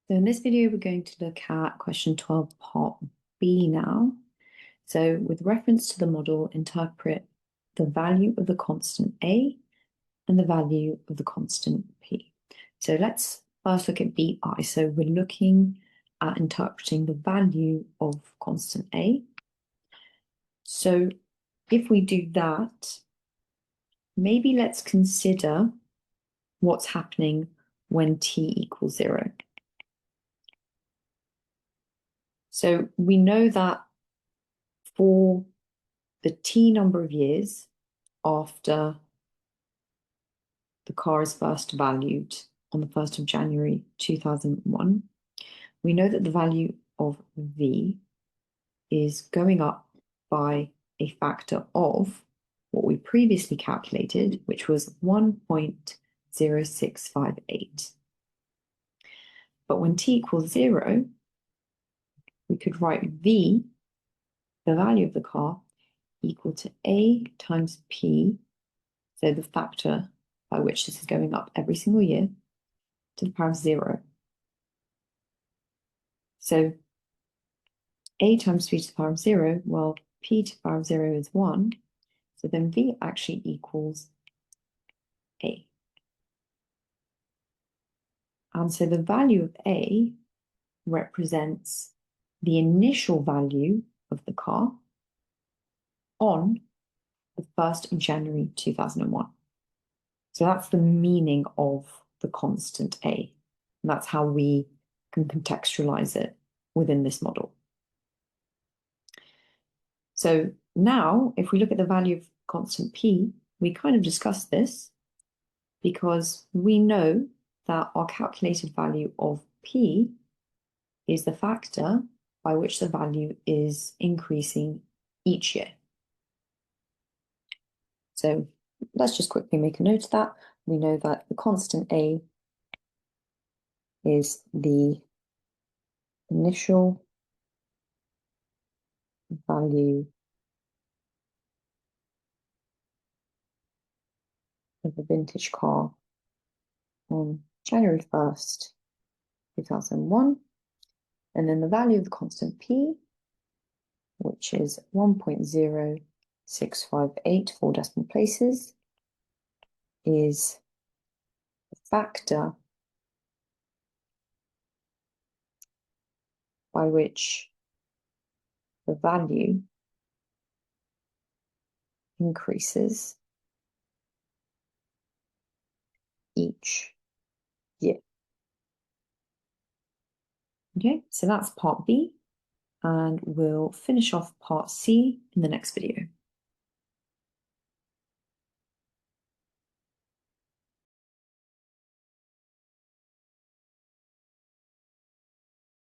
So in this video, we're going to look at question 12, part B now. So with reference to the model, interpret the value of the constant A and the value of the constant P. So let's first look at BI. So we're looking at interpreting the value of constant A. So if we do that, maybe let's consider what's happening when t equals 0. So we know that for the t number of years after the car is first valued on the 1st of January 2001, we know that the value of V is going up by a factor of what we previously calculated, which was 1.0658. But when t equals 0, we could write V, the value of the car, equal to A times P, so the factor by which this is going up every single year, to the power of 0. So A times P to the power of 0, well, P to the power of 0 is 1, so then V actually equals A. And so the value of A represents the initial value of the car on the 1st of January 2001. So that's the meaning of the constant A. And that's how we can contextualize it within this model. So now, if we look at the value of constant P, we kind of discussed this because we know that our calculated value of P is the factor by which the value is increasing each year. So let's just quickly make a note of that. We know that the constant A is the initial value of the vintage car on January 1st, 2001. And then the value of the constant P, which is 1.0658, 4 decimal places, is the factor by which the value increases each year. Okay, so that's part B, and we'll finish off part C in the next video.